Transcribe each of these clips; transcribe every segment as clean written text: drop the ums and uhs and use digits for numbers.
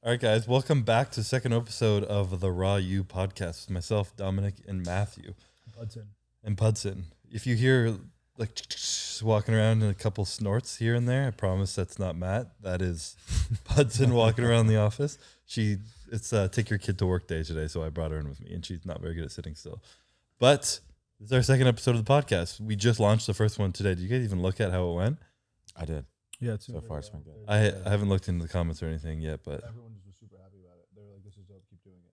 All right, guys, welcome back to the second episode of the Raw You podcast with myself, Dominic, and Matthew. Pudson. If you hear like walking around and a couple snorts here and there, I promise that's not Matt. That is Pudson walking around the office. It's take your kid to work day today, so I brought her in with me, and she's not very good at sitting still. But this is our second episode of the podcast. We just launched the first one today. Did you guys even look at how it went? I did. Yeah, so far it's been good. I haven't looked into the comments or anything yet, but everyone just was super happy about it. They were like, "This is dope. Keep doing it."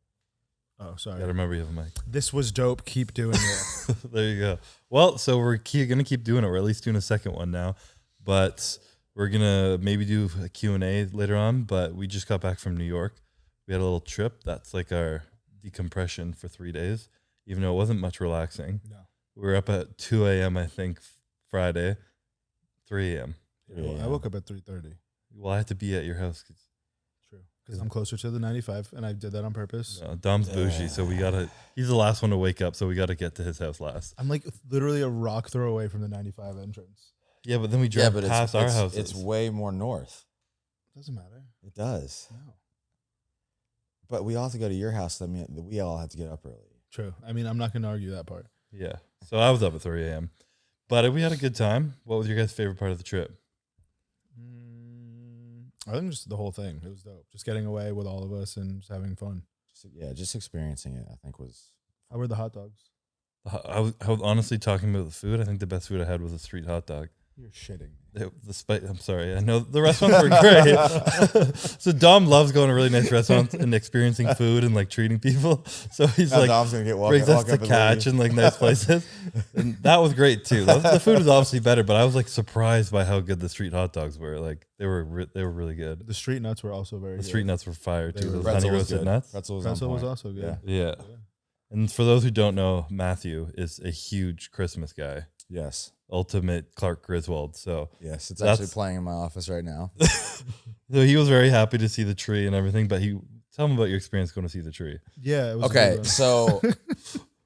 Oh, sorry. Gotta remember you have a mic. This was dope. Keep doing it. There you go. Well, so we're gonna keep doing it. We're at least doing a second one now, but we're gonna maybe do a Q&A later on. But we just got back from New York. We had a little trip. That's like our decompression for 3 days, even though it wasn't much relaxing. No. We were up at 2 a.m. I think Friday, 3 a.m. I woke up at 3:30. Well, I had to be at your house. True. Because I'm closer to the 95, and I did that on purpose. No, Dom's bougie, so he's the last one to wake up, so we gotta get to his house last. I'm like literally a rock throw away from the 95 entrance. Yeah, but then we drive past our house. It's way more north. Doesn't matter. It does. No. But we all have to go to your house. I mean, we all have to get up early. True. I mean, I'm not going to argue that part. Yeah. So I was up at 3 a.m. But we had a good time. What was your guys' favorite part of the trip? I think just the whole thing. It was dope. Just getting away with all of us and just having fun. Just experiencing it, I think was... How were the hot dogs? I was honestly talking about the food. I think the best food I had was a street hot dog. You're shitting me. I'm sorry. I know the restaurants were great. So Dom loves going to really nice restaurants and experiencing food and like treating people. So he's now like, Dom's gonna brings us to catch and like nice places. And that was great too. The food was obviously better, but I was like surprised by how good the street hot dogs were. Like they were really good. The street nuts were also very good. The street nuts were fire too. Those Pretzel honey was roasted good. nuts. Pretzel was also good. Yeah. And for those who don't know, Matthew is a huge Christmas guy. Yes. Ultimate Clark Griswold. So yes, it's actually playing in my office right now. So he was very happy to see the tree and everything, but tell him about your experience going to see the tree. Yeah. It was okay. So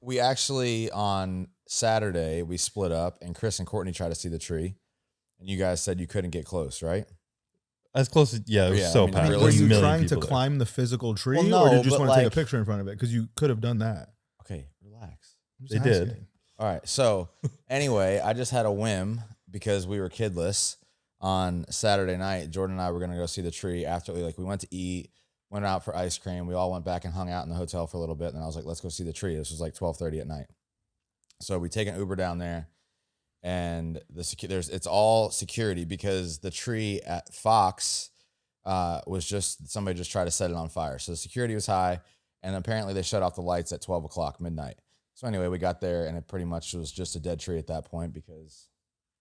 we actually on Saturday, we split up and Chris and Courtney tried to see the tree and you guys said you couldn't get close, right? As close as, it was so packed. Were you trying to climb the physical tree or did you just want to take a picture in front of it? Because you could have done that. Okay, relax. They did. All right. So anyway, I just had a whim because we were kidless on Saturday night. Jordan and I were going to go see the tree after we went to eat, went out for ice cream. We all went back and hung out in the hotel for a little bit. And then I was like, let's go see the tree. This was like 12:30 at night. So we take an Uber down there and it's all security because the tree at Fox was somebody just tried to set it on fire. So the security was high and apparently they shut off the lights at 12 o'clock midnight. So anyway, we got there and it pretty much was just a dead tree at that point because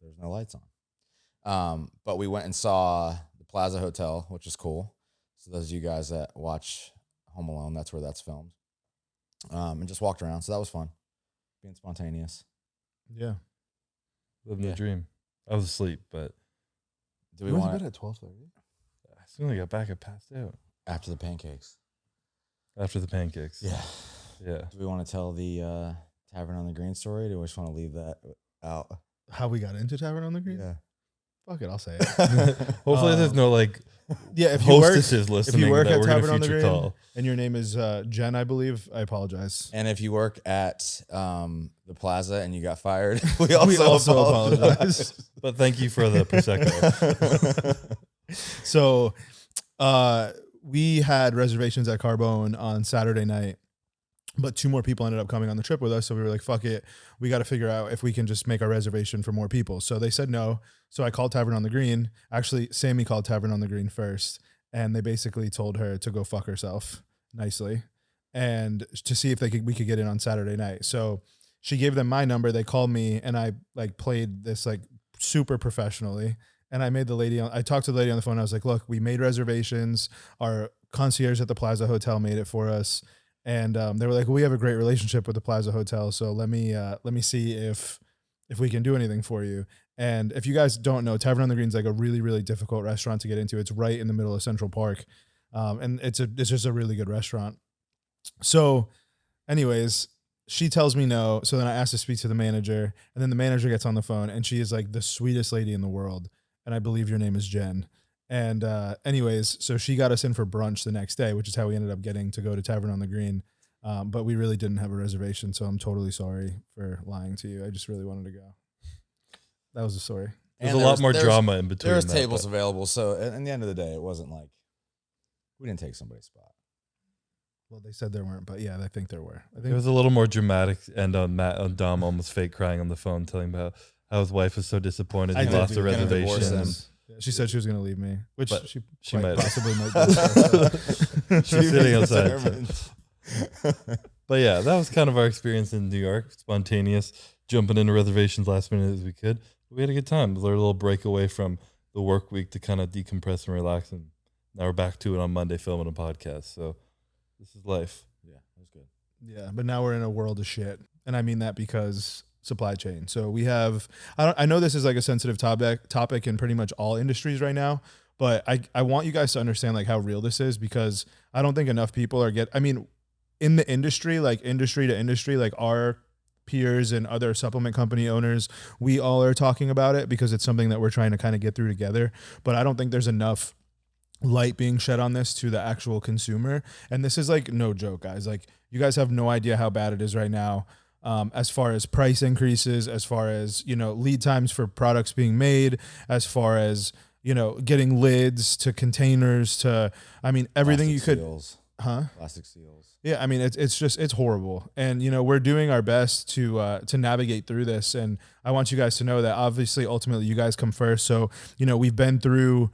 there's no lights on. But we went and saw the Plaza Hotel, which is cool. So those of you guys that watch Home Alone, that's where that's filmed. And just walked around. So that was fun. Being spontaneous. Yeah. Living the dream. I was asleep, but. Do we want to bed at 12:30? As soon as I got back, I passed out. After the pancakes. After the pancakes. Yeah. Yeah. Do we want to tell the Tavern on the Green story? Or do we just want to leave that out? How we got into Tavern on the Green? Yeah. Fuck it, I'll say it. Hopefully there's no if hostesses listening. If you work that at we're Tavern on the feature Green call. and your name is Jen, I believe, I apologize. And if you work at the Plaza and you got fired, we also apologize. But thank you for the Prosecco. So we had reservations at Carbone on Saturday night, but 2 more people ended up coming on the trip with us. So we were like, fuck it. We got to figure out if we can just make our reservation for more people. So they said no. So I called Tavern on the Green. Actually, Sammy called Tavern on the Green first. And they basically told her to go fuck herself nicely and to see if we could get in on Saturday night. So she gave them my number. They called me and I played this super professionally. And I talked to the lady on the phone. I was like, look, we made reservations. Our concierge at the Plaza Hotel made it for us. And they were like, well, we have a great relationship with the Plaza Hotel. So let me see if we can do anything for you. And if you guys don't know, Tavern on the Green is like a really, really difficult restaurant to get into. It's right in the middle of Central Park. And it's just a really good restaurant. So anyways, she tells me no. So then I asked to speak to the manager, and then the manager gets on the phone and she is like the sweetest lady in the world. And I believe your name is Jen. And anyways, so she got us in for brunch the next day, which is how we ended up getting to go to Tavern on the Green. But we really didn't have a reservation, so I'm totally sorry for lying to you. I just really wanted to go. That was the story. There's a lot more drama in between. There's tables available, so in the end of the day, it wasn't like we didn't take somebody's spot. Well, they said there weren't, but yeah, I think there were. I think it was a little more dramatic, and on Dom almost fake crying on the phone, telling about how his wife was so disappointed he lost the reservation. She said she was going to leave me, which she might possibly might do. She's sitting outside. But yeah, that was kind of our experience in New York. Spontaneous, jumping into reservations last minute as we could. We had a good time. It was our little breakaway from the work week to kind of decompress and relax. And now we're back to it on Monday filming a podcast. So this is life. Yeah, that was good. Yeah, but now we're in a world of shit. And I mean that because supply chain. So we have, I know this is like a sensitive topic in pretty much all industries right now, but I want you guys to understand like how real this is, because I don't think enough people are in the industry, like industry to industry, like our peers and other supplement company owners, we all are talking about it because it's something that we're trying to kind of get through together. But I don't think there's enough light being shed on this to the actual consumer. And this is like no joke, guys. Like you guys have no idea how bad it is right now. As far as price increases, as far as, lead times for products being made, as far as, getting lids to containers to, everything you could. Plastic seals. Yeah, it's horrible, and we're doing our best to navigate through this, and I want you guys to know that obviously, ultimately, you guys come first. So we've been through,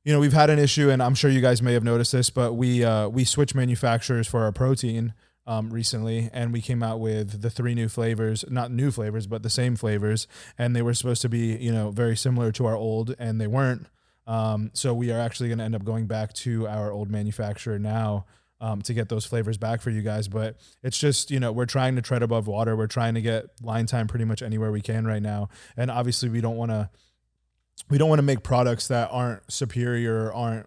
we've had an issue, and I'm sure you guys may have noticed this, but we switched manufacturers for our protein recently, and we came out with the 3 new flavors, not new flavors, but the same flavors, and they were supposed to be very similar to our old, and they weren't. So we are actually going to end up going back to our old manufacturer now. To get those flavors back for you guys. But it's just, we're trying to tread above water. We're trying to get line time pretty much anywhere we can right now. And obviously we don't want to make products that aren't superior or aren't,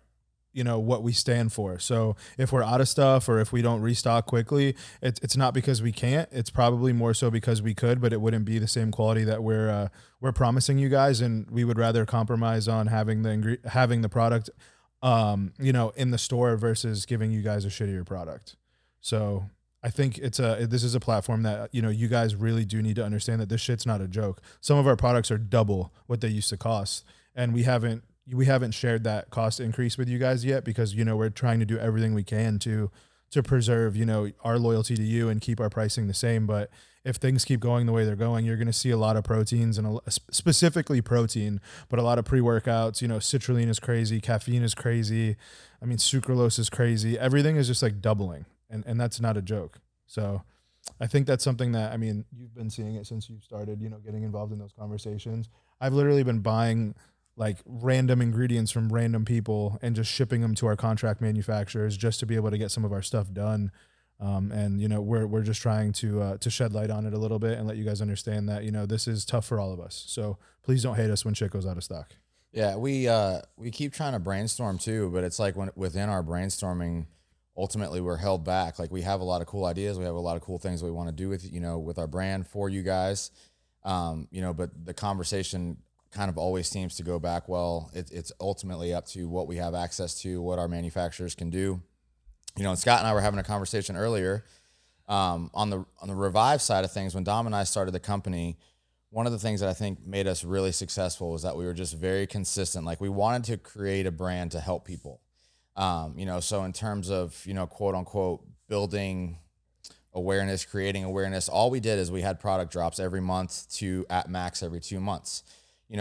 what we stand for. So if we're out of stuff or if we don't restock quickly, it's not because we can't. It's probably more so because we could, but it wouldn't be the same quality that we're promising you guys. And we would rather compromise on having the product in the store versus giving you guys a shittier product. So I think this is a platform that, you guys really do need to understand that this shit's not a joke. Some of our products are double what they used to cost. And we haven't shared that cost increase with you guys yet because, we're trying to do everything we can to preserve, our loyalty to you and keep our pricing the same. But if things keep going the way they're going, you're going to see a lot of proteins and specifically protein, but a lot of pre-workouts, citrulline is crazy. Caffeine is crazy. Sucralose is crazy. Everything is just like doubling. And that's not a joke. So I think that's something that, you've been seeing it since you started, getting involved in those conversations. I've literally been buying like random ingredients from random people and just shipping them to our contract manufacturers just to be able to get some of our stuff done. And we're just trying to shed light on it a little bit and let you guys understand that, this is tough for all of us. So please don't hate us when shit goes out of stock. Yeah. We keep trying to brainstorm too, but it's like within our brainstorming, ultimately we're held back. Like we have a lot of cool ideas. We have a lot of cool things we want to do with our brand for you guys. But the conversation kind of always seems to go back. Well, it's ultimately up to what we have access to, what our manufacturers can do. And Scott and I were having a conversation earlier on the Revive side of things. When Dom and I started the company, one of the things that I think made us really successful was that we were just very consistent. Like we wanted to create a brand to help people. So in terms of, quote unquote, building awareness, creating awareness, all we did is we had product drops every month to at max every 2 months.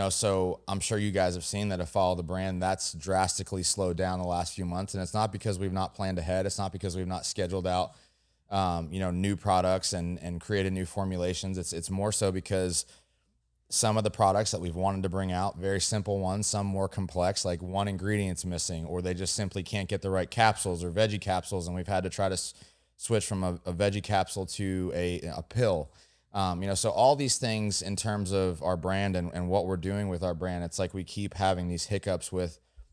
So I'm sure you guys have seen that have followed the brand. That's drastically slowed down the last few months. And it's not because we've not planned ahead. It's not because we've not scheduled out, new products and created new formulations. It's more so because some of the products that we've wanted to bring out, very simple ones, some more complex, like one ingredient's missing, or they just simply can't get the right capsules or veggie capsules. And we've had to try to switch from a veggie capsule to a pill. So all these things in terms of our brand and what we're doing with our brand, it's like we keep having these hiccups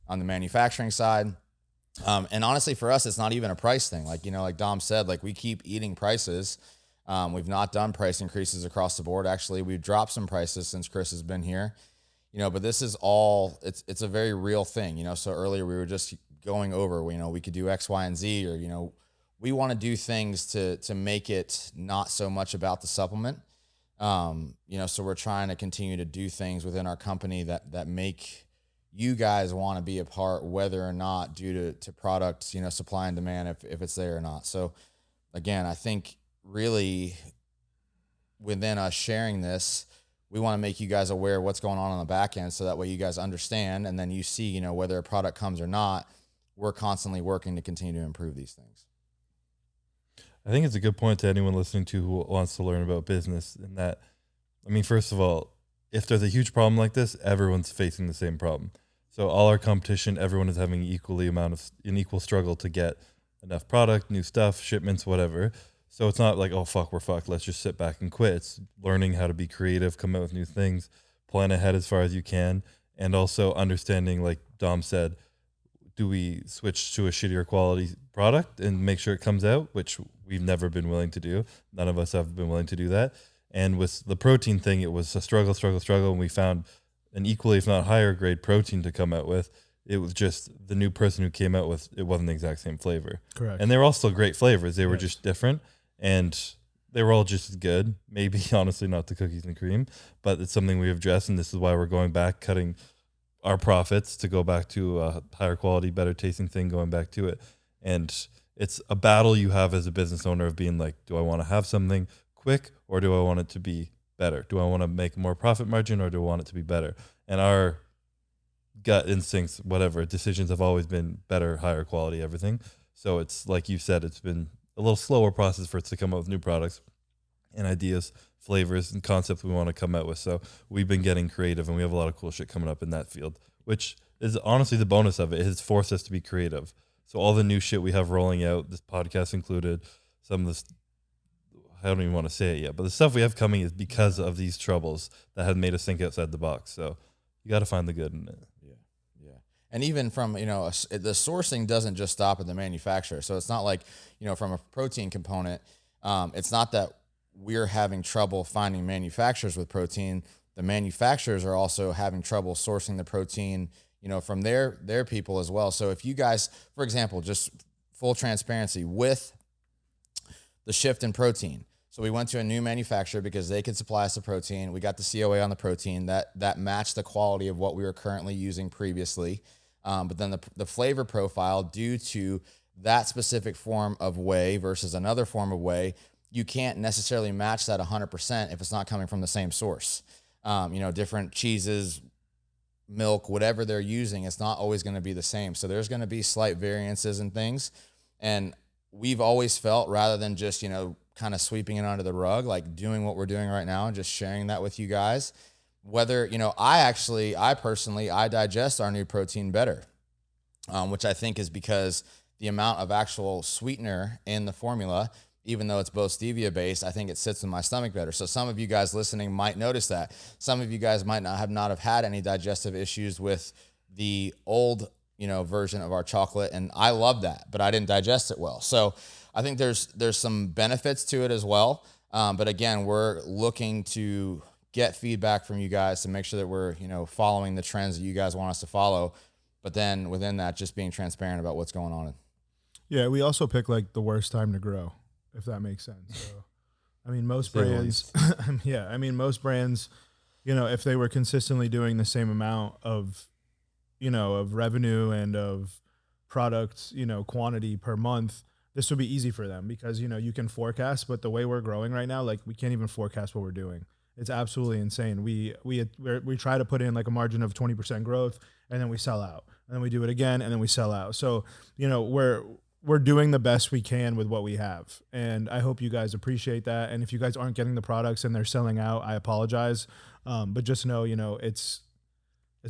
on the manufacturing side. And honestly, for us, it's not even a price thing. Like Dom said, like we keep eating prices. We've not done price increases across the board. Actually, we've dropped some prices since Chris has been here. but this is all, it's a very real thing, so earlier we were just going over, we could do X, Y, and Z, or, we want to do things to make it not so much about the supplement. So we're trying to continue to do things within our company that make you guys want to be a part, whether or not due to product, supply and demand, if it's there or not. So again, I think really within us sharing this, we want to make you guys aware of what's going on the back end, so that way you guys understand, and then you see, whether a product comes or not, we're constantly working to continue to improve these things. I think it's a good point to anyone listening to who wants to learn about business, in that, first of all, if there's a huge problem like this, everyone's facing the same problem. So all our competition, everyone is having an equal struggle to get enough product, new stuff, shipments, whatever. So it's not like, oh, fuck, we're fucked, let's just sit back and quit. It's learning how to be creative, come out with new things, plan ahead as far as you can, and also understanding, like Dom said, do we switch to a shittier quality product and make sure it comes out, which we've never been willing to do. None of us have been willing to do that. And with the protein thing, it was a struggle, and we found an equally, if not higher grade protein to come out with. It was just the new person who came out with, it wasn't the exact same flavor. Correct. And they were all still great flavors. They were just different, and they were all just as good. Maybe, honestly, not the cookies and cream, but it's something we've addressed, and this is why we're going back, cutting our profits to go back to a higher quality, better tasting thing, going back to it. And it's a battle you have as a business owner of being like, do I want to have something quick, or do I want it to be better? Do I want to make more profit margin, or do I want it to be better? And our gut instincts, whatever, decisions have always been better, higher quality, everything. So it's like you said, it's been a little slower process for us to come up with new products and ideas, flavors, and concepts we want to come out with. So we've been getting creative, and we have a lot of cool shit coming up in that field, which is honestly the bonus of it. It has forced us to be creative. So all the new shit we have rolling out, this podcast included, some of this, I don't even want to say it yet, but the stuff we have coming is because of these troubles that have made us think outside the box. So you got to find the good in it. Yeah. And even from, the sourcing doesn't just stop at the manufacturer. So it's not like, from a protein component, it's not that we're having trouble finding manufacturers with protein. The manufacturers are also having trouble sourcing the protein, from their people as well. So if you guys, for example, just full transparency with the shift in protein. So we went to a new manufacturer because they could supply us the protein. We got the COA on the protein that matched the quality of what we were currently using previously. But then the flavor profile, due to that specific form of whey versus another form of whey, you can't necessarily match that 100% if it's not coming from the same source. Different cheeses, milk, whatever they're using, it's not always going to be the same. So there's going to be slight variances and things. And we've always felt, rather than just, kind of sweeping it under the rug, like doing what we're doing right now and just sharing that with you guys, whether, I personally digest our new protein better, which I think is because the amount of actual sweetener in the formula, even though it's both stevia based, I think it sits in my stomach better. So some of you guys listening might notice that. Some of you guys might not have had any digestive issues with the old, version of our chocolate. And I love that, but I didn't digest it well. So I think there's some benefits to it as well. But again, we're looking to get feedback from you guys to make sure that we're, following the trends that you guys want us to follow. But then within that, just being transparent about what's going on. Yeah, we also pick like the worst time to grow, if that makes sense. So, most brands, most brands, if they were consistently doing the same amount of, of revenue and of products, quantity per month, this would be easy for them because, you can forecast, but the way we're growing right now, like we can't even forecast what we're doing. It's absolutely insane. We try to put in like a margin of 20% growth, and then we sell out, and then we do it again, and then we sell out. So, we're doing the best we can with what we have. And I hope you guys appreciate that. And if you guys aren't getting the products and they're selling out, I apologize. But just know, it's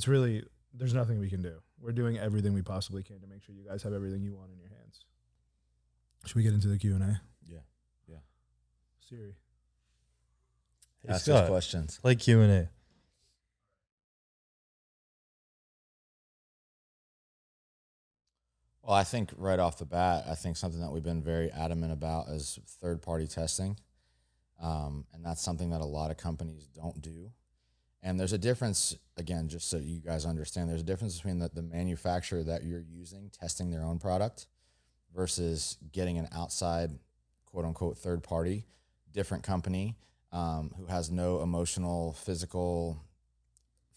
really, there's nothing we can do. We're doing everything we possibly can to make sure you guys have everything you want in your hands. Should we get into the Q&A? Yeah. Siri. Hey, Ask Scott, us questions. like Q&A. Well, I think right off the bat, something that we've been very adamant about is third-party testing. And that's something that a lot of companies don't do. And there's a difference, again, just so you guys understand, there's a difference between the manufacturer that you're using testing their own product versus getting an outside, quote unquote, third party, different company who has no emotional, physical,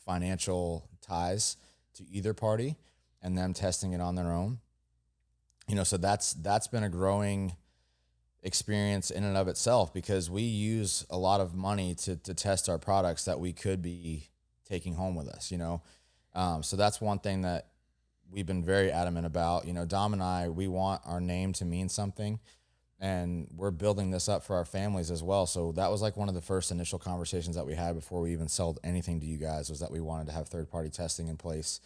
financial ties to either party, and them testing it on their own. So that's been a growing experience in and of itself, because we use a lot of money to test our products that we could be taking home with us, so that's one thing that we've been very adamant about. Dom and I, we want our name to mean something, and we're building this up for our families as well. So that was like one of the first initial conversations that we had before we even sold anything to you guys, was that we wanted to have third-party testing in place,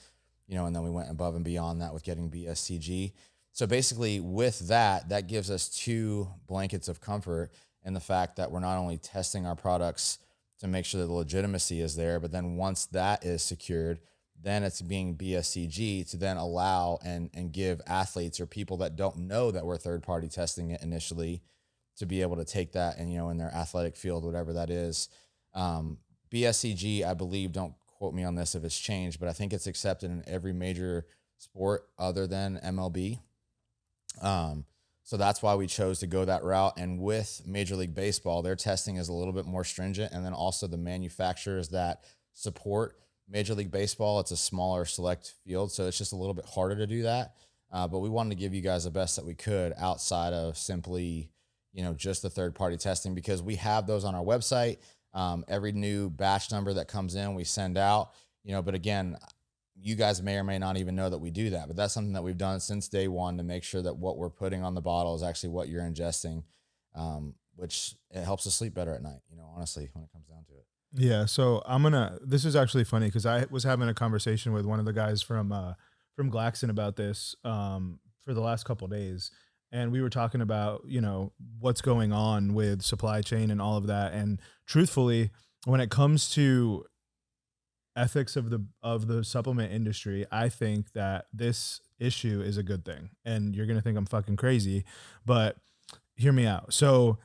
and then we went above and beyond that with getting BSCG. So basically with that gives us 2 blankets of comfort in the fact that we're not only testing our products to make sure that the legitimacy is there, but then once that is secured, then it's being BSCG to then allow and give athletes or people that don't know that we're third party testing it initially to be able to take that and, in their athletic field, whatever that is. BSCG, I believe, don't quote me on this if it's changed, but I think it's accepted in every major sport other than MLB. So that's why we chose to go that route. And with Major League Baseball, their testing is a little bit more stringent. And then also the manufacturers that support Major League Baseball, it's a smaller select field, so it's just a little bit harder to do that. But we wanted to give you guys the best that we could outside of simply, just the third-party testing, because we have those on our website. Every new batch number that comes in, we send out, but again, you guys may or may not even know that we do that, but that's something that we've done since day one to make sure that what we're putting on the bottle is actually what you're ingesting, which it helps us sleep better at night, honestly, when it comes down to it. Yeah. So this is actually funny because I was having a conversation with one of the guys from Glaxon about this for the last couple of days. And we were talking about, what's going on with supply chain and all of that. And truthfully, when it comes to ethics of the supplement industry, I think that this issue is a good thing. And you're going to think I'm fucking crazy, but hear me out. So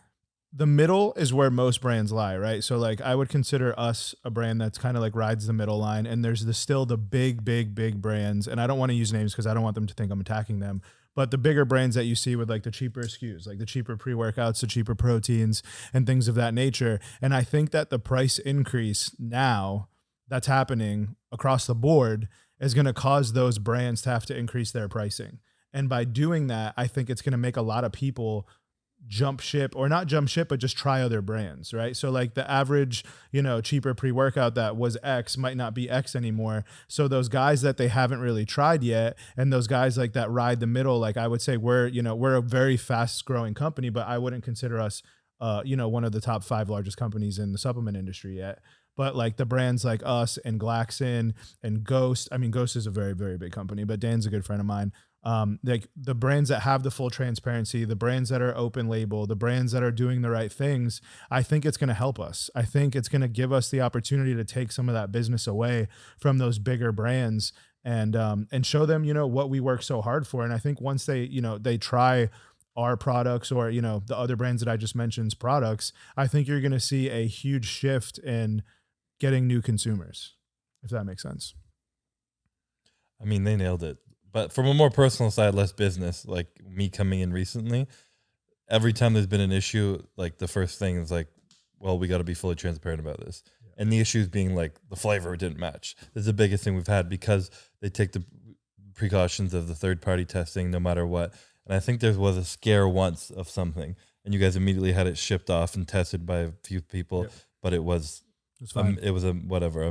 the middle is where most brands lie, right? So like I would consider us a brand that's kind of like rides the middle line, and there's still the big brands. And I don't want to use names because I don't want them to think I'm attacking them. But the bigger brands that you see with like the cheaper SKUs, like the cheaper pre-workouts, the cheaper proteins and things of that nature. And I think that the price increase now that's happening across the board is going to cause those brands to have to increase their pricing. And by doing that, I think it's going to make a lot of people jump ship, or not jump ship, but just try other brands, right? So like the average, cheaper pre-workout that was X might not be X anymore. So those guys that they haven't really tried yet, and those guys like that ride the middle, like I would say we're a very fast growing company, but I wouldn't consider us, one of the top 5 largest companies in the supplement industry yet. But like the brands like us and Glaxon and Ghost, I mean, Ghost is a very, very big company, but Dan's a good friend of mine. Like the brands that have the full transparency, the brands that are open label, the brands that are doing the right things, I think it's going to help us. I think it's going to give us the opportunity to take some of that business away from those bigger brands and show them, what we work so hard for. And I think once they, they try our products or, the other brands that I just mentioned's products, I think you're going to see a huge shift in getting new consumers, if that makes sense. I mean, they nailed it. But from a more personal side, less business, like me coming in recently, every time there's been an issue, like the first thing is like, well, we got to be fully transparent about this. Yeah. And the issues being like the flavor didn't match. This is the biggest thing we've had because they take the precautions of the third-party testing no matter what. And I think there was a scare once of something, and you guys immediately had it shipped off and tested by a few people, but it was a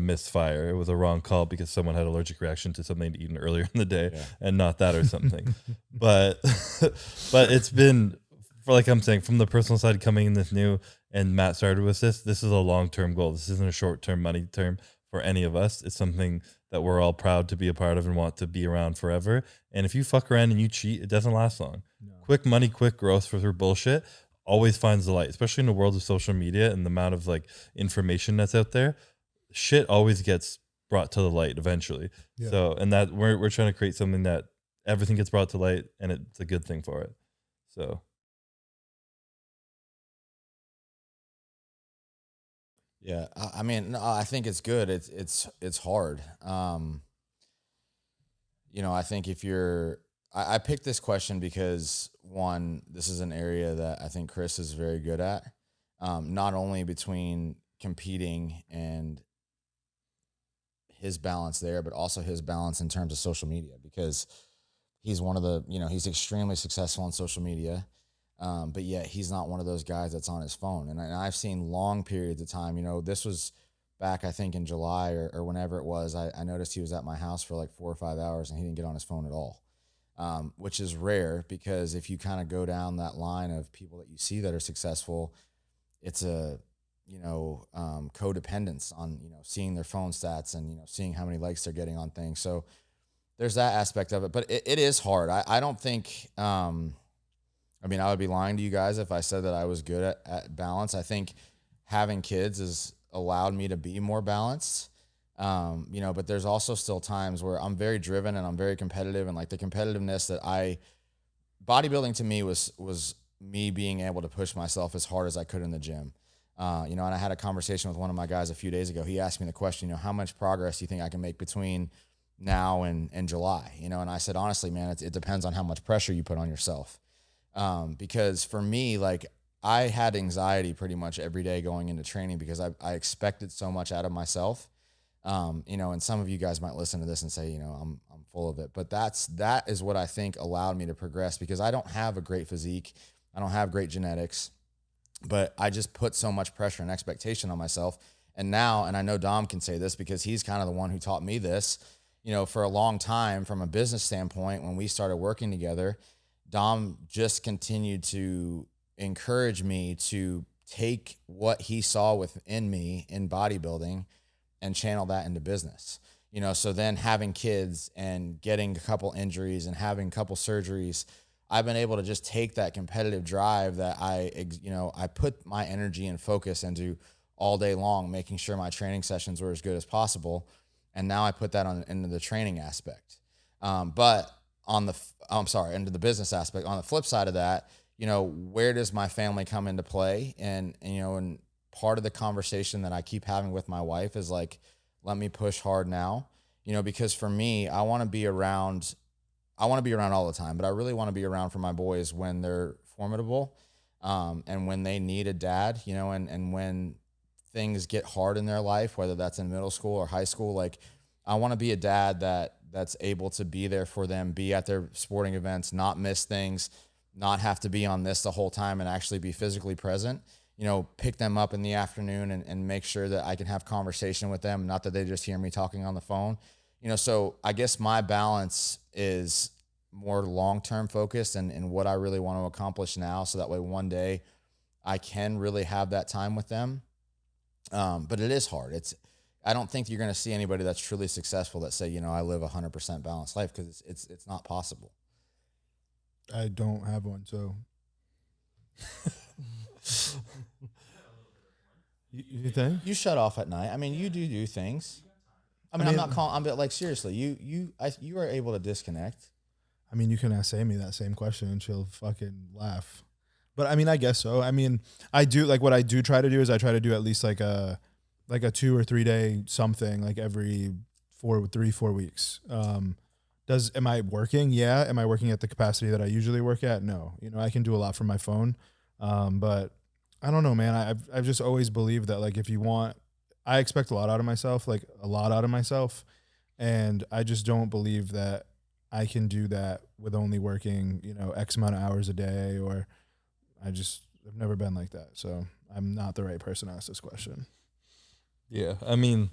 misfire. It was a wrong call because someone had allergic reaction to something eaten earlier in the day and not that or something. but it's been, for like I'm saying, from the personal side coming in this new, and Matt started with this is a long-term goal. This isn't a short-term money term for any of us. It's something that we're all proud to be a part of and want to be around forever. And if you fuck around and you cheat, it doesn't last long. No. Quick money, quick growth through bullshit always finds the light, especially in the world of social media and the amount of like information that's out there. Shit always gets brought to the light eventually. Yeah. So, and that we're trying to create something that everything gets brought to light and it's a good thing for it. So Yeah, I mean, no, I think it's good. It's hard. I think if I picked this question because one, this is an area that I think Chris is very good at. Not only between competing and his balance there, but also his balance in terms of social media, because he's one of the, he's extremely successful on social media. But yet he's not one of those guys that's on his phone. And I've seen long periods of time, this was back, I think in July or whenever it was, I noticed he was at my house for like 4 or 5 hours and he didn't get on his phone at all. Which is rare, because if you kind of go down that line of people that you see that are successful, it's a, codependence on, seeing their phone stats and, seeing how many likes they're getting on things. So there's that aspect of it, but it is hard. I don't think, I mean, I would be lying to you guys if I said that I was good at balance. I think having kids has allowed me to be more balanced. But there's also still times where I'm very driven and I'm very competitive, and like the competitiveness that bodybuilding to me was me being able to push myself as hard as I could in the gym. And I had a conversation with one of my guys a few days ago. He asked me the question, how much progress do you think I can make between now and July? And I said, honestly, man, it depends on how much pressure you put on yourself. Because for me, like, I had anxiety pretty much every day going into training because I expected so much out of myself. And some of you guys might listen to this and say, I'm full of it, but that is what I think allowed me to progress, because I don't have a great physique. I don't have great genetics, but I just put so much pressure and expectation on myself. And now, and I know Dom can say this because he's kind of the one who taught me this, for a long time from a business standpoint, when we started working together, Dom just continued to encourage me to take what he saw within me in bodybuilding and channel that into business. So then having kids and getting a couple injuries and having a couple surgeries, I've been able to just take that competitive drive that I put my energy and focus into all day long, making sure my training sessions were as good as possible. And now I put that into the training aspect. But into the business aspect. On the flip side of that, where does my family come into play? And part of the conversation that I keep having with my wife is like, let me push hard now, because for me, I want to be around all the time, but I really want to be around for my boys when they're formidable, and when they need a dad, and when things get hard in their life, whether that's in middle school or high school. Like, I want to be a dad that's able to be there for them, be at their sporting events, not miss things, not have to be on this the whole time, and actually be physically present, pick them up in the afternoon and make sure that I can have conversation with them, not that they just hear me talking on the phone. So I guess my balance is more long-term focused and what I really want to accomplish now, so that way one day I can really have that time with them. But it is hard. I don't think you're going to see anybody that's truly successful that say, I live 100% balanced life, because it's not possible. I don't have one, so. You think? You shut off at night. I mean, you do things. I'm not calling. I'm like, seriously, you are able to disconnect. I mean, you can ask Amy that same question and she'll fucking laugh. But I mean, I guess so. I mean, I do, like, what I do try to do is I try to do at least like a 2 or 3 day something, like every 4 weeks. Am I working? Yeah. Am I working at the capacity that I usually work at? No. I can do a lot from my phone. But I don't know, man. I've just always believed that, like, I expect a lot out of myself, and I just don't believe that I can do that with only working, X amount of hours a day, or I've never been like that. So I'm not the right person to ask this question. Yeah. I mean,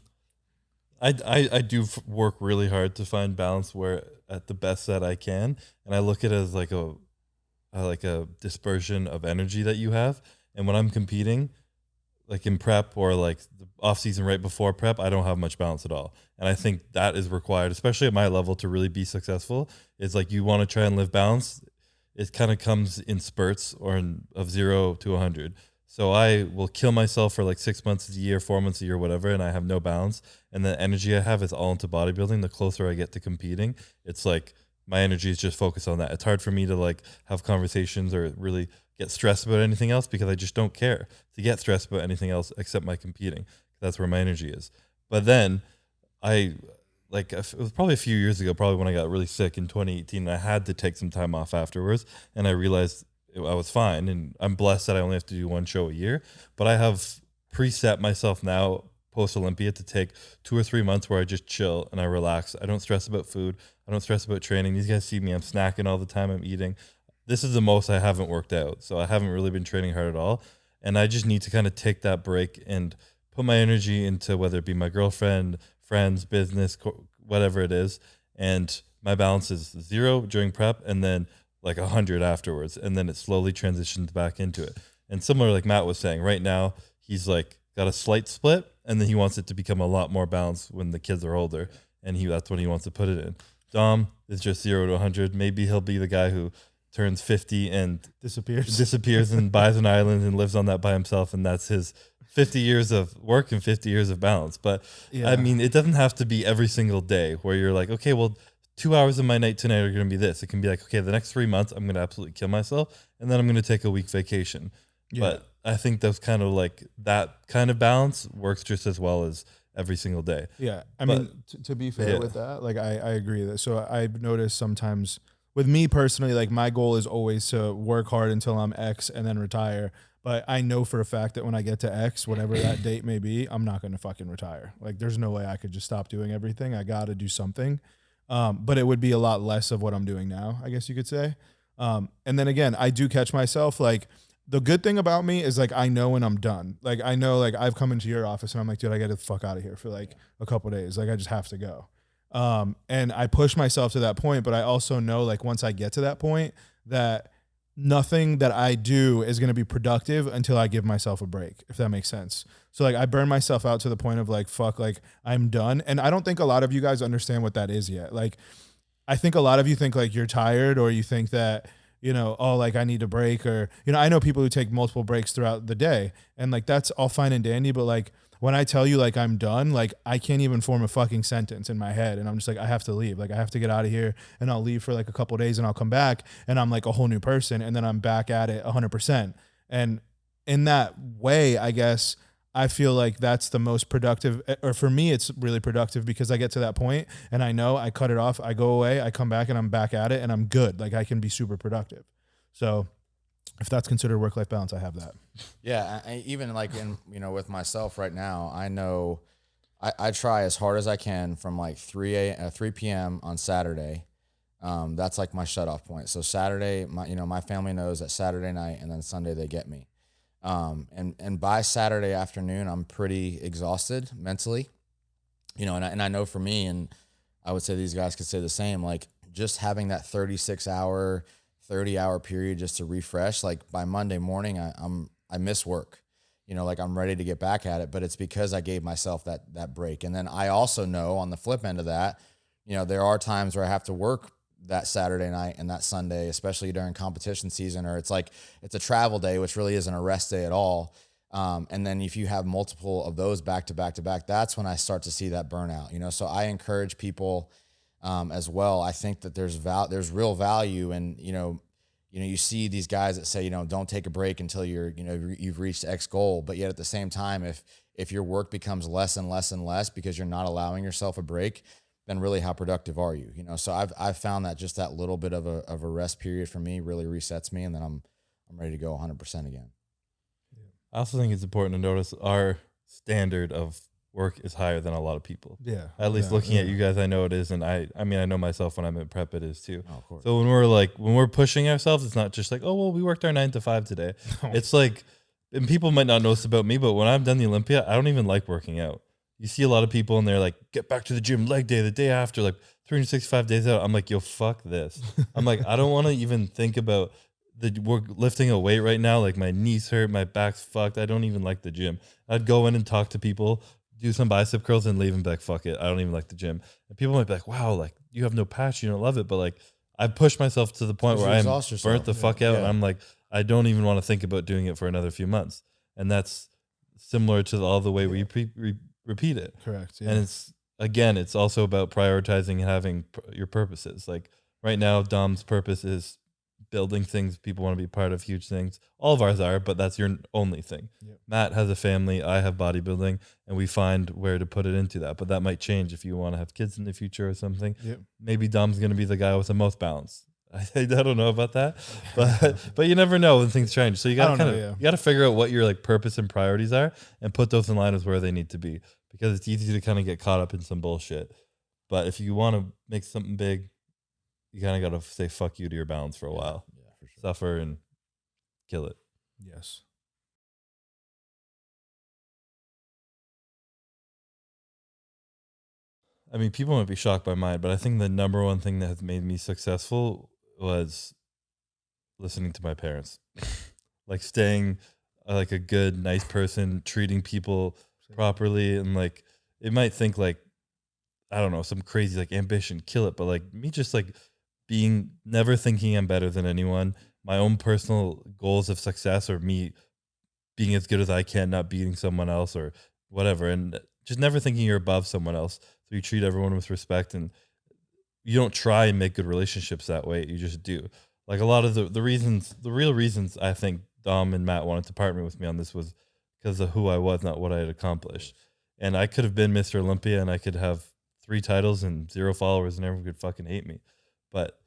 I do work really hard to find balance where at the best that I can. And I look at it as like a dispersion of energy that you have. And when I'm competing, like in prep or like the off season right before prep, I don't have much balance at all. And I think that is required, especially at my level, to really be successful. It's like, you want to try and live balanced. It kind of comes in spurts or of 0 to 100. So I will kill myself for like 6 months a year, 4 months a year, whatever, and I have no balance. And the energy I have is all into bodybuilding. The closer I get to competing, it's like my energy is just focused on that. It's hard for me to like have conversations or really get stressed about anything else because I just don't care to get stressed about anything else except my competing. That's where my energy is. But then I like it was probably a few years ago, probably when I got really sick in 2018. I had to take some time off afterwards, and I realized I was fine. And I'm blessed that I only have to do one show a year. But I have preset myself now post Olympia to take 2 or 3 months where I just chill and I relax. I don't stress about food. I don't stress about training. These guys see me, I'm snacking all the time. I'm eating. This is the most I haven't worked out, so I haven't really been training hard at all. And I just need to kind of take that break and put my energy into whether it be my girlfriend, friends, business, whatever it is. And my balance is 0 during prep and then like 100 afterwards. And then it slowly transitions back into it. And similar, like Matt was saying, right now he's like got a slight split and then he wants it to become a lot more balanced when the kids are older. And that's when he wants to put it in. Dom is just 0 to 100. Maybe he'll be the guy who turns 50 and disappears and buys an island and lives on that by himself. And that's his 50 years of work and 50 years of balance. But I mean, it doesn't have to be every single day where you're like, okay, well, 2 hours of my night tonight are going to be this. It can be like, okay, the next 3 months, I'm going to absolutely kill myself. And then I'm going to take a week vacation. Yeah. But I think that's kind of like that kind of balance works just as well as every single day. Yeah. I mean, to be fair with that, like I agree that. So I've noticed sometimes with me personally, like my goal is always to work hard until I'm X and then retire. But I know for a fact that when I get to X, whatever that date may be, I'm not going to fucking retire. Like there's no way I could just stop doing everything. I got to do something. But it would be a lot less of what I'm doing now, I guess you could say. And then again, I do catch myself like, the good thing about me is like I know when I'm done. Like I know like I've come into your office and I'm like, dude, I got to the fuck out of here for like a couple of days. Like I just have to go. And I push myself to that point, but I also know like once I get to that point that nothing that I do is going to be productive until I give myself a break, if that makes sense. So like I burn myself out to the point of like, fuck, like I'm done. And I don't think a lot of you guys understand what that is yet. Like I think a lot of you think like you're tired or you think that, you know, oh, like I need a break or, you know, I know people who take multiple breaks throughout the day and like, that's all fine and dandy. But like, when I tell you like I'm done, like I can't even form a fucking sentence in my head. And I'm just like, I have to leave. Like I have to get out of here and I'll leave for like a couple of days and I'll come back and I'm like a whole new person. And then I'm back at it 100%. And in that way, I guess I feel like that's the most productive, or for me, it's really productive because I get to that point and I know I cut it off. I go away, I come back and I'm back at it and I'm good. Like I can be super productive. So if that's considered work-life balance, I have that. Yeah, even like in, you know, with myself right now, I know I try as hard as I can from like 3 p.m. on Saturday. That's like my shutoff point. So Saturday, my family knows that Saturday night and then Sunday they get me. And by Saturday afternoon, I'm pretty exhausted mentally, you know, and I know for me, and I would say these guys could say the same, like just having that 36-hour, 30-hour period just to refresh, like by Monday morning, I miss work, you know, like I'm ready to get back at it, but it's because I gave myself that break. And then I also know on the flip end of that, you know, there are times where I have to work that Saturday night and that Sunday, especially during competition season, or it's like, it's a travel day, which really isn't a rest day at all. And then if you have multiple of those back to back to back, that's when I start to see that burnout, you know? So I encourage people, as well. I think that there's real value in, you know, you see these guys that say, you know, don't take a break until you've reached X goal. But yet at the same time, if your work becomes less and less and less because you're not allowing yourself a break, then really how productive are you? You know, so I've found that just that little bit of a rest period for me really resets me, and then I'm ready to go 100% again. I also think it's important to notice our standard of work is higher than a lot of people. Yeah. At least looking at you guys, I know it is. And I mean, I know myself when I'm in prep, it is too. Oh, of course. So when we're pushing ourselves, it's not just like, oh, well, we worked our 9 to 5 today. No. It's like, and people might not notice about me, but when I've done the Olympia, I don't even like working out. You see a lot of people and they're like, get back to the gym leg day, the day after, like 365 days out. I'm like, yo, fuck this. I'm like, I don't want to even think about we're lifting a weight right now. Like my knees hurt, my back's fucked. I don't even like the gym. I'd go in and talk to people, do some bicep curls and leave and be like, fuck it. I don't even like the gym. And people might be like, wow, like you have no passion, you don't love it. But like I've pushed myself to the point where I'm burnt the fuck out. Yeah. And I'm like, I don't even want to think about doing it for another few months. And that's similar to all the way we repeat it. Correct. Yeah. And it's also about prioritizing and having your purposes. Like right now, Dom's purpose is building things. People want to be part of huge things. All of ours are, but that's your only thing. Yep. Matt has a family. I have bodybuilding, and we find where to put it into that. But that might change if you want to have kids in the future or something. Yep. Maybe Dom's going to be the guy with the most balance. I don't know about that, but you never know when things change. So you got to you got to figure out what your like purpose and priorities are, and put those in line with where they need to be. Because it's easy to kind of get caught up in some bullshit. But if you want to make something big, you kind of got to say fuck you to your balance for a while. Yeah, for sure. Suffer and kill it. Yes. I mean, people might be shocked by mine, but I think the number one thing that has made me successful was listening to my parents. Like staying like a good, nice person, treating people properly. And like, it might think like, I don't know, some crazy like ambition, kill it. But like me just like being, never thinking I'm better than anyone. My own personal goals of success or me being as good as I can, not beating someone else or whatever. And just never thinking you're above someone else. So you treat everyone with respect and you don't try and make good relationships that way. You just do. Like a lot of the real reasons I think Dom and Matt wanted to partner with me on this was because of who I was, not what I had accomplished. And I could have been Mr. Olympia and I could have 3 titles and 0 followers and everyone could fucking hate me. But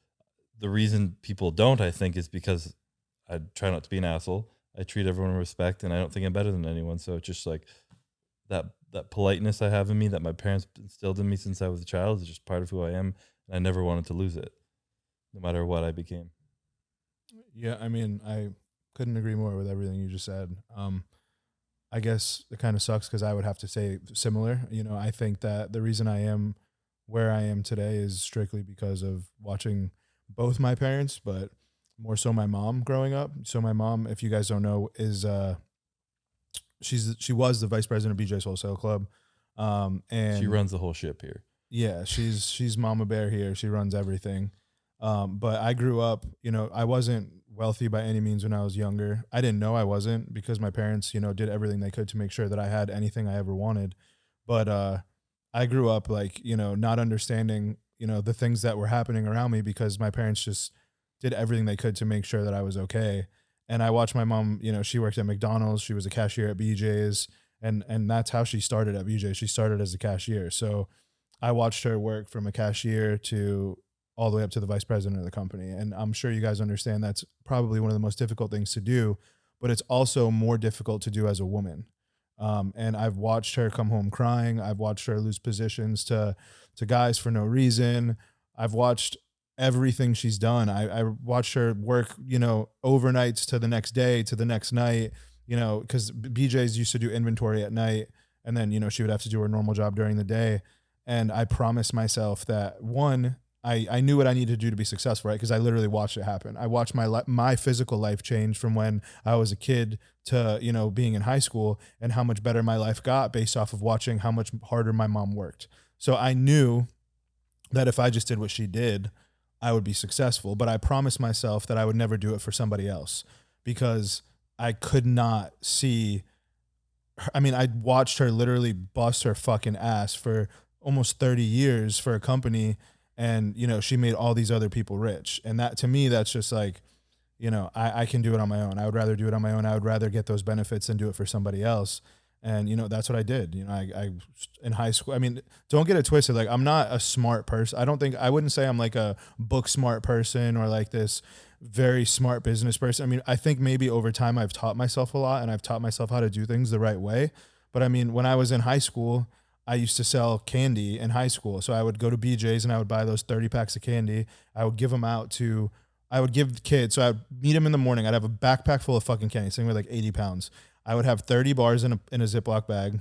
the reason people don't, I think, is because I try not to be an asshole. I treat everyone with respect and I don't think I'm better than anyone. So it's just like that politeness I have in me that my parents instilled in me since I was a child is just part of who I am. And I never wanted to lose it, no matter what I became. Yeah, I mean, I couldn't agree more with everything you just said. I guess it kind of sucks because I would have to say similar. You know, I think that the reason I am where I am today is strictly because of watching both my parents, but more so my mom growing up. So my mom, if you guys don't know, is she was the vice president of BJ's Wholesale Club, and she runs the whole ship here. Yeah, she's Mama Bear here. She runs everything. But I grew up, you know, I wasn't wealthy by any means when I was younger. I didn't know I wasn't because my parents, you know, did everything they could to make sure that I had anything I ever wanted. But I grew up like, you know, not understanding, you know, the things that were happening around me because my parents just did everything they could to make sure that I was okay. And I watched my mom, you know, she worked at McDonald's, she was a cashier at BJ's, and that's how she started at BJ's. She started as a cashier. So I watched her work from a cashier to all the way up to the vice president of the company. And I'm sure you guys understand that's probably one of the most difficult things to do, but it's also more difficult to do as a woman. And I've watched her come home crying. I've watched her lose positions to guys for no reason. I've watched everything she's done. I watched her work, you know, overnights to the next day, to the next night, you know, because BJ's used to do inventory at night. And then, you know, she would have to do her normal job during the day. And I promised myself that one, I knew what I needed to do to be successful, right? Because I literally watched it happen. I watched my physical life change from when I was a kid to, you know, being in high school and how much better my life got based off of watching how much harder my mom worked. So I knew that if I just did what she did, I would be successful. But I promised myself that I would never do it for somebody else because I could not see. I mean, I watched her literally bust her fucking ass for almost 30 years for a company. And, you know, she made all these other people rich. And that, to me, that's just like, you know, I can do it on my own. I would rather do it on my own. I would rather get those benefits than do it for somebody else. And, you know, that's what I did. You know, I in high school, I mean, don't get it twisted. Like, I'm not a smart person. I wouldn't say I'm like a book smart person or like this very smart business person. I mean, I think maybe over time I've taught myself a lot and I've taught myself how to do things the right way. But I mean, when I was in high school, I used to sell candy in high school. So I would go to BJ's and I would buy those 30 packs of candy. I would give them out to, I would give kids. So I would meet them in the morning. I'd have a backpack full of fucking candy, something with like 80 pounds. I would have 30 bars in a Ziploc bag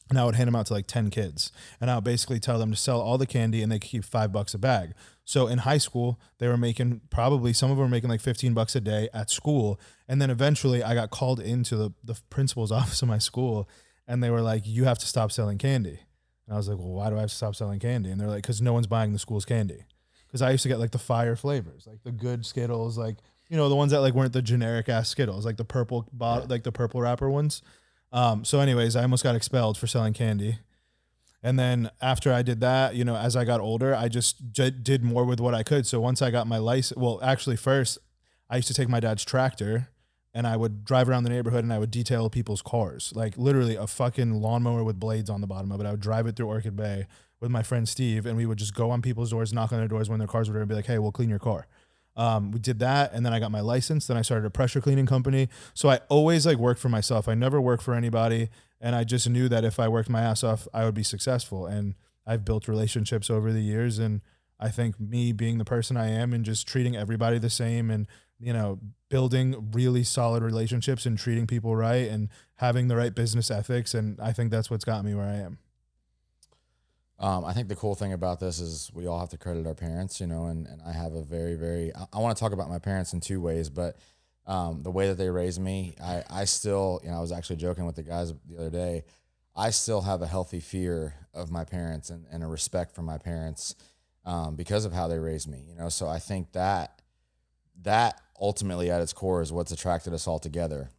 and I would hand them out to like 10 kids. And I would basically tell them to sell all the candy and they could keep $5 a bag. So in high school, they were making probably, some of them were making like $15 a day at school. And then eventually I got called into the principal's office of my school. And they were like, you have to stop selling candy. And I was like, well, why do I have to stop selling candy? And they're like, because no one's buying the school's candy. Because I used to get like the fire flavors, like the good Skittles, like, you know, the ones that like weren't the generic ass Skittles, like the purple like the purple wrapper ones. So anyways, I almost got expelled for selling candy. And then after I did that, you know, as I got older, I just did more with what I could. So once I got my license, well, actually first I used to take my dad's tractor and I would drive around the neighborhood and I would detail people's cars, like literally a fucking lawnmower with blades on the bottom of it. I would drive it through Orchid Bay with my friend Steve, and we would just go on people's doors, knock on their doors when their cars were there and be like, hey, we'll clean your car. We did that, and then I got my license. Then I started a pressure cleaning company. So I always like worked for myself. I never worked for anybody, and I just knew that if I worked my ass off, I would be successful. And I've built relationships over the years, and I think me being the person I am and just treating everybody the same, and you know, building really solid relationships and treating people right and having the right business ethics, and I think that's what's got me where I am. I think the cool thing about this is we all have to credit our parents, you know, and I have a very, I want to talk about my parents in two ways, but the way that they raised me, I still, you know, I was actually joking with the guys the other day, I still have a healthy fear of my parents and a respect for my parents because of how they raised me, you know, so I think that ultimately at its core is what's attracted us all together.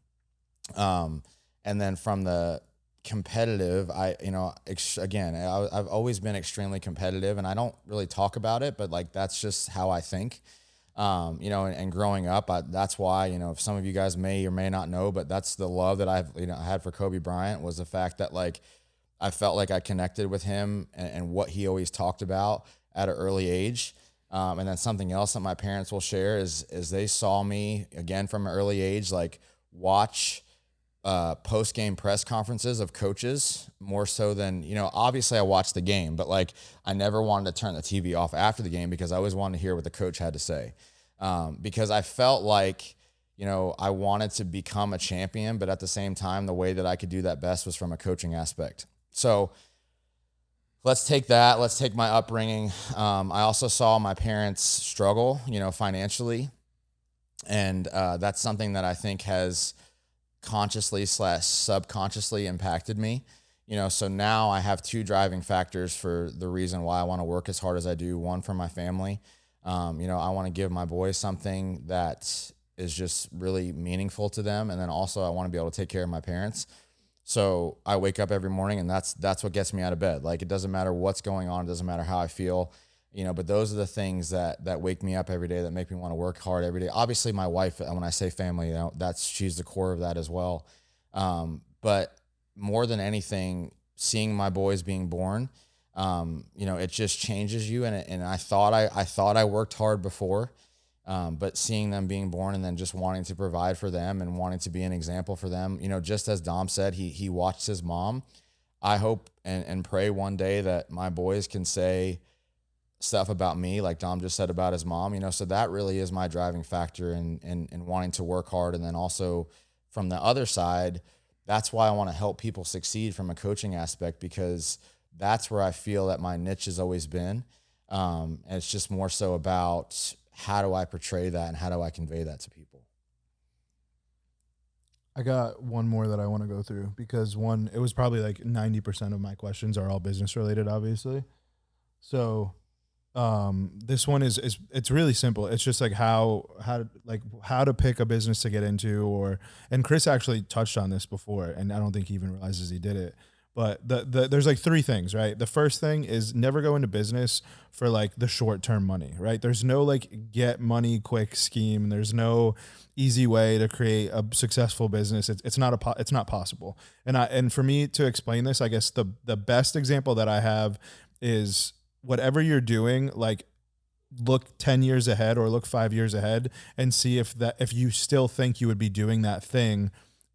And then from the competitive, I've always been extremely competitive, and I don't really talk about it, but like that's just how I think. You know, and growing up, that's why, you know, if some of you guys may or may not know, but that's the love that I had for Kobe Bryant, was the fact that like I felt like I connected with him and what he always talked about at an early age. And then something else that my parents will share is they saw me again from an early age, like watch post-game press conferences of coaches more so than, you know, obviously I watched the game, but like I never wanted to turn the TV off after the game because I always wanted to hear what the coach had to say. Because I felt like, you know, I wanted to become a champion, but at the same time, the way that I could do that best was from a coaching aspect. So let's take that. Let's take my upbringing. I also saw my parents struggle, you know, financially. And that's something that I think has consciously / subconsciously impacted me, you know, so now I have two driving factors for the reason why I want to work as hard as I do. One, for my family. You know, I want to give my boys something that is just really meaningful to them. And then also I want to be able to take care of my parents. So I wake up every morning and that's what gets me out of bed. Like, it doesn't matter what's going on. It doesn't matter how I feel, you know, but those are the things that wake me up every day, that make me want to work hard every day. Obviously my wife, when I say family, you know, she's the core of that as well. But more than anything, seeing my boys being born, you know, it just changes you. And I thought I worked hard before, but seeing them being born and then just wanting to provide for them and wanting to be an example for them, you know, just as Dom said, he watched his mom. I hope and pray one day that my boys can say stuff about me like Dom just said about his mom, you know, so that really is my driving factor in wanting to work hard. And then also from the other side, that's why I want to help people succeed from a coaching aspect, because that's where I feel that my niche has always been. And it's just more so about how do I portray that and how do I convey that to people? I got one more that I want to go through, because one, it was probably like 90% of my questions are all business related, obviously. So this one is it's really simple. It's just like how to pick a business to get into, and Chris actually touched on this before, and I don't think he even realizes he did it. But there's like three things, right? The first thing is never go into business for like the short-term money, right? There's no like get money quick scheme. There's no easy way to create a successful business. It's not possible. And for me to explain this, I guess the best example that I have is whatever you're doing, like look 10 years ahead or look 5 years ahead and see if you still think you would be doing that thing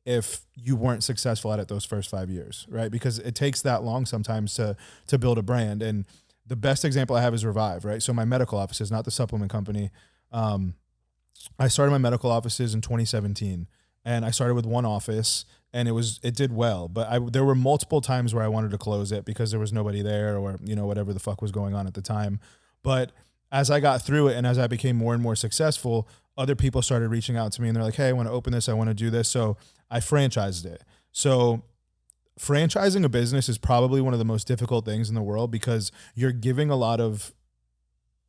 if you weren't successful at it those first 5 years, right? Because it takes that long sometimes to build a brand. And the best example I have is Revive, right? So my medical offices, not the supplement company. I started my medical offices in 2017, and I started with one office, and it did well, but there were multiple times where I wanted to close it because there was nobody there, or, you know, whatever the fuck was going on at the time. But as I got through it and as I became more and more successful, other people started reaching out to me and they're like, hey, I want to open this. I want to do this. So I franchised it. So franchising a business is probably one of the most difficult things in the world, because you're giving a lot of,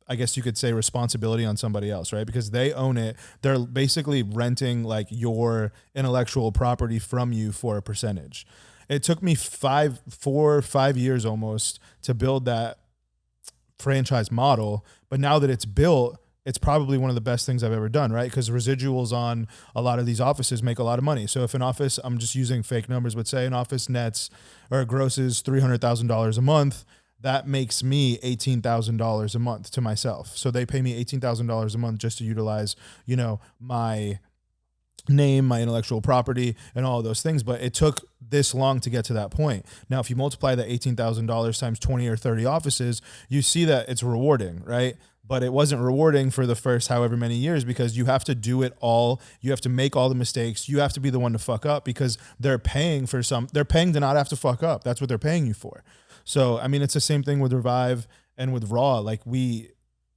I guess you could say, responsibility on somebody else, right? Because they own it. They're basically renting like your intellectual property from you for a percentage. It took me 5 years almost to build that franchise model. But now that it's built, it's probably one of the best things I've ever done, right? Because residuals on a lot of these offices make a lot of money. So if an office, I'm just using fake numbers, but say an office nets or grosses $300,000 a month, that makes me $18,000 a month to myself. So they pay me $18,000 a month just to utilize, you know, my name, my intellectual property, and all of those things. But it took this long to get to that point. Now, if you multiply that $18,000 times 20 or 30 offices, you see that it's rewarding, right? But it wasn't rewarding for the first however many years because you have to do it all. You have to make all the mistakes. You have to be the one to fuck up because they're paying to not have to fuck up. That's what they're paying you for. So, I mean, it's the same thing with Revive and with Raw. Like we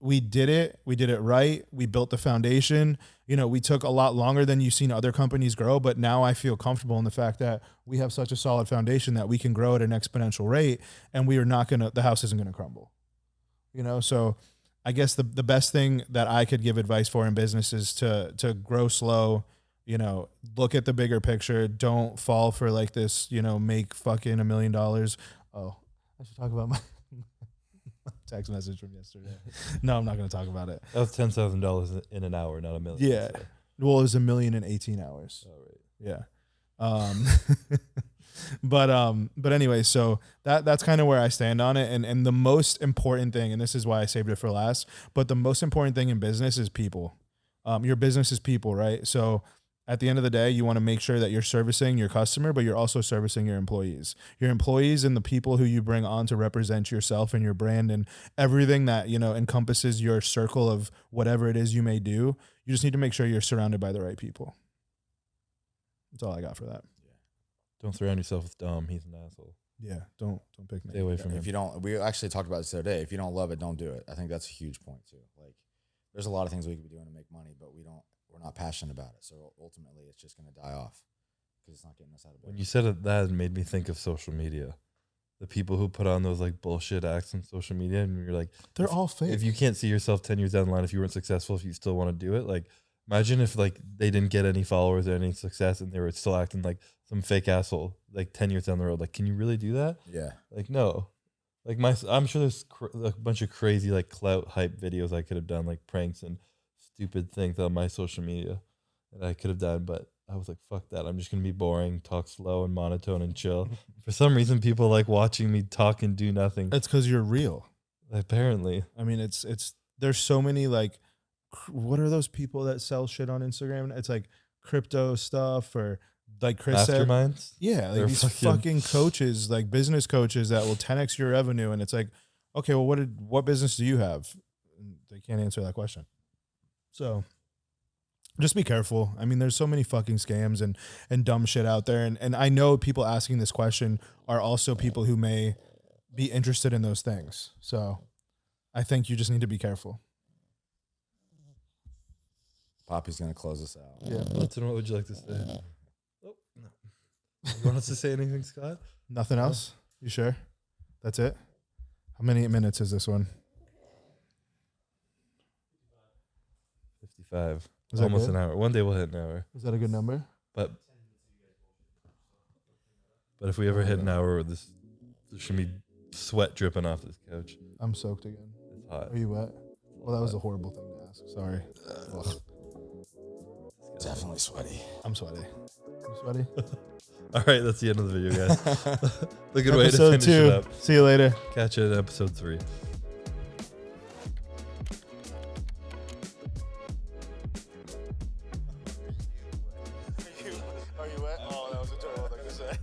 did it right. We built the foundation. You know, we took a lot longer than you've seen other companies grow, but now I feel comfortable in the fact that we have such a solid foundation that we can grow at an exponential rate and the house isn't going to crumble, you know? So I guess the best thing that I could give advice for in business is to grow slow, you know, look at the bigger picture. Don't fall for like this, you know, make fucking $1 million. Oh, I should talk about my text message from yesterday. No, I'm not going to talk about it. That was $10,000 in an hour, not $1 million. Yeah. So. Well, it was 1 million in 18 hours. Oh, right. Yeah. But anyway, so that's kind of where I stand on it. And the most important thing, and this is why I saved it for last, but the most important thing in business is people. Your business is people, right? So at the end of the day, you want to make sure that you're servicing your customer, but you're also servicing your employees. Your employees and the people who you bring on to represent yourself and your brand and everything that, you know, encompasses your circle of whatever it is you may do. You just need to make sure you're surrounded by the right people. That's all I got for that. Don't surround yourself with Dom. He's an asshole. Yeah, don't pick me. Stay away from him. If you don't, we actually talked about this the other day. If you don't love it, don't do it. I think that's a huge point too. Like, there's a lot of things we could be doing to make money, but we're not passionate about it. So ultimately, it's just going to die off because it's not getting us out of bed. When you said it, that made me think of social media. The people who put on those like bullshit acts on social media, and you're like, they're all fake. If you can't see yourself 10 years down the line, if you weren't successful, if you still want to do it, like, imagine if like they didn't get any followers or any success, and they were still acting like some fake asshole like 10 years down the road. Like, can you really do that? Yeah. Like, no. Like I'm sure there's a bunch of crazy like clout hype videos I could have done, like pranks and stupid things on my social media that I could have done, but I was like, fuck that. I'm just going to be boring, talk slow and monotone and chill. For some reason, people like watching me talk and do nothing. That's because you're real. Apparently. I mean, there's so many like, what are those people that sell shit on Instagram? It's like crypto stuff or like Chris Masterminds? said. Yeah, like They're these fucking coaches, like business coaches that will 10x your revenue. And it's like, okay, well, what business do you have? And they can't answer that question. So just be careful. I mean, there's so many fucking scams and dumb shit out there. And I know people asking this question are also people who may be interested in those things. So I think you just need to be careful. Poppy's going to close us out. Yeah. Milton, what would you like to say? Oh, no. You want us to say anything, Scott? Nothing else? You sure? That's it? How many minutes is this one? 55. Is that Almost good? an hour. One day we'll hit an hour. Is that a good number? But if we ever hit an hour, there should be sweat dripping off this couch. I'm soaked again. It's hot. Are you wet? Well, that was a horrible thing to ask. Sorry. Ugh. Definitely sweaty. I'm sweaty. You sweaty? All right, that's the end of the video, guys. The good way to Episode finish 2. it up. See you later. Catch you in episode 3. Are you wet? Oh, that was a terrible thing to say.